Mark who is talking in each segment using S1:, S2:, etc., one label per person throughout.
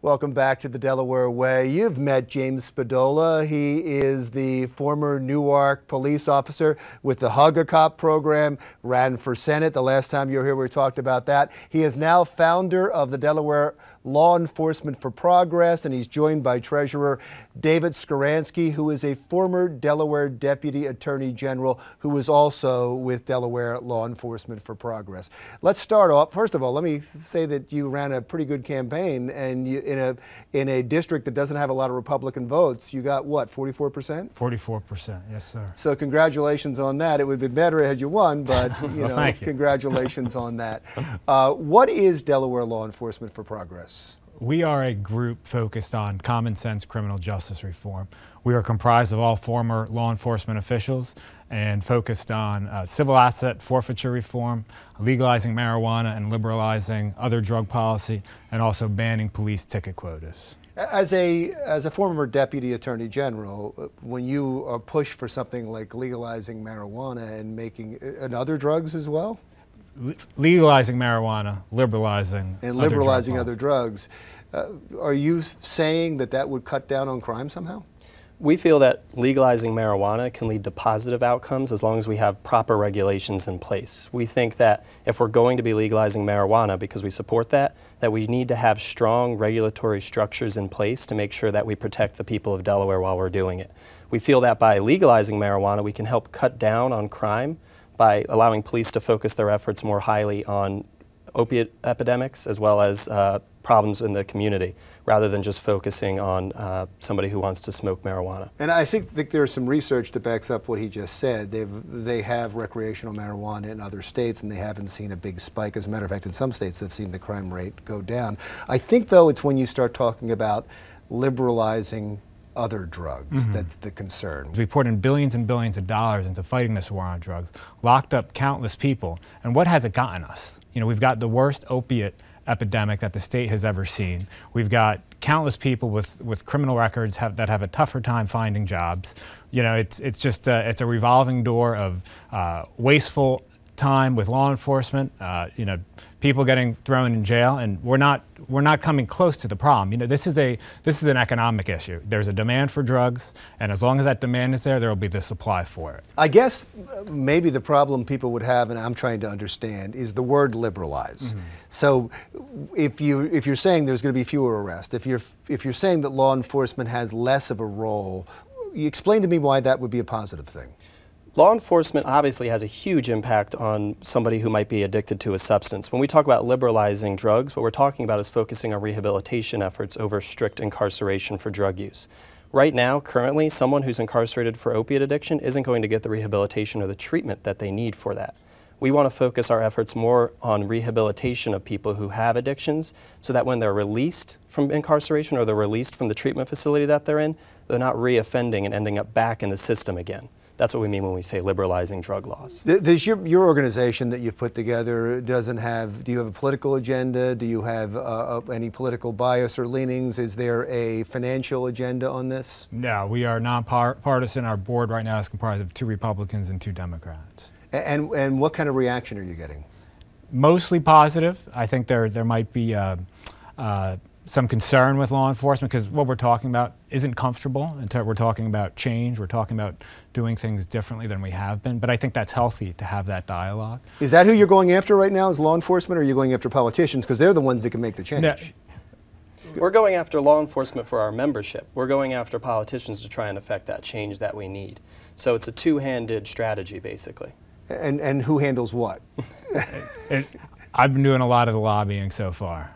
S1: Welcome back to the Delaware Way. You've met James Spadola. He is the former Newark police officer with the Hug a Cop program, ran for Senate. The last time you were here, we talked about that. He is now founder of the Delaware Law Enforcement for Progress, and he's joined by Treasurer David Skoranski, who is a former Delaware Deputy Attorney General who is also with Delaware Law Enforcement for Progress. Let's start off. First of all, let me say that you ran a pretty good campaign, and you, in a district that doesn't have a lot of Republican votes, you got what, 44%?
S2: 44%, yes, sir.
S1: So congratulations on that. It would be better had you won, but
S2: well, thank you.
S1: Congratulations on that. What is Delaware Law Enforcement for Progress?
S2: We are a group focused on common sense criminal justice reform. We are comprised of all former law enforcement officials and focused on civil asset forfeiture reform, legalizing marijuana and liberalizing other drug policy, and also banning police ticket quotas.
S1: As a former Deputy Attorney General, when you are pushed for something like legalizing marijuana and making and other drugs as well?
S2: Legalizing marijuana, liberalizing
S1: other drugs. Are you saying that that would cut down on crime somehow?
S3: We feel that legalizing marijuana can lead to positive outcomes as long as we have proper regulations in place. We think that if we're going to be legalizing marijuana, because we support that we need to have strong regulatory structures in place to make sure that we protect the people of Delaware while we're doing it. We feel that by legalizing marijuana, we can help cut down on crime by allowing police to focus their efforts more highly on opiate epidemics as well as problems in the community, rather than just focusing on somebody who wants to smoke marijuana.
S1: And I think there's some research that backs up what he just said. They have recreational marijuana in other states, and they haven't seen a big spike. As a matter of fact, in some states, they've seen the crime rate go down. I think, though, it's when you start talking about liberalizing other drugs that's the concern.
S2: We poured in billions and billions of dollars into fighting this war on drugs, locked up countless people, and what has it gotten us? You know, we've got the worst opiate epidemic that the state has ever seen. We've got countless people with criminal records that have a tougher time finding jobs. You know, it's just it's a revolving door of wasteful time with law enforcement, you know, people getting thrown in jail, and we're not coming close to the problem. You know, this is an economic issue. There's a demand for drugs, and as long as that demand is there will be the supply for it.
S1: I guess maybe the problem people would have, and I'm trying to understand, is the word liberalize. So if you're saying there's going to be fewer arrests, if you're saying that law enforcement has less of a role, you explain to me why that would be a positive thing.
S3: Law enforcement obviously has a huge impact on somebody who might be addicted to a substance. When we talk about liberalizing drugs, what we're talking about is focusing on rehabilitation efforts over strict incarceration for drug use. Right now, currently, someone who's incarcerated for opiate addiction isn't going to get the rehabilitation or the treatment that they need for that. We want to focus our efforts more on rehabilitation of people who have addictions so that when they're released from incarceration or they're released from the treatment facility that they're in, they're not reoffending and ending up back in the system again. That's what we mean when we say liberalizing drug laws.
S1: Does your organization that you've put together, do you have a political agenda? Do you have any political bias or leanings? Is there a financial agenda on this?
S2: No, we are nonpartisan. Our board right now is comprised of 2 Republicans and 2 Democrats.
S1: And what kind of reaction are you getting?
S2: Mostly positive. I think there might be some concern with law enforcement because what we're talking about isn't comfortable. We're talking about change. We're talking about doing things differently than we have been. But I think that's healthy to have that dialogue.
S1: Is that who you're going after right now, is law enforcement, or are you going after politicians? Because they're the ones that can make the change.
S2: No.
S3: We're going after law enforcement for our membership. We're going after politicians to try and affect that change that we need. So it's a two-handed strategy, basically.
S1: And who handles what?
S2: I've been doing a lot of the lobbying so far.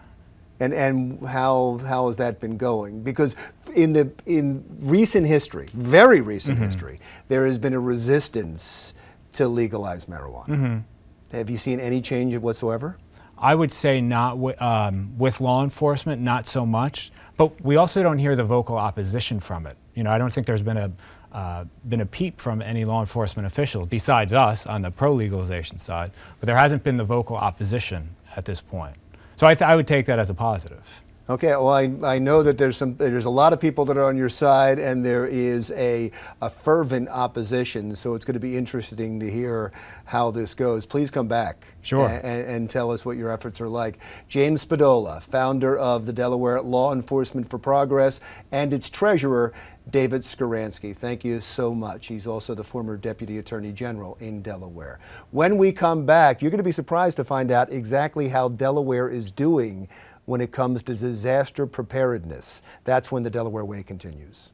S1: And how has that been going? Because in recent history, very recent history, there has been a resistance to legalize marijuana. Have you seen any change whatsoever?
S2: I would say not with law enforcement, not so much. But we also don't hear the vocal opposition from it. You know, I don't think there's been a peep from any law enforcement officials besides us on the pro-legalization side. But there hasn't been the vocal opposition at this point. So I would take that as a positive.
S1: Okay, well, I know that there's a lot of people that are on your side, and there is a fervent opposition. So it's going to be interesting to hear how this goes. Please come back,
S2: sure,
S1: and tell us what your efforts are like. James Spadola, founder of the Delaware Law Enforcement for Progress, and its treasurer, David Skoranski. Thank you so much. He's also the former Deputy Attorney General in Delaware. When we come back, you're going to be surprised to find out exactly how Delaware is doing when it comes to disaster preparedness. That's when the Delaware Way continues.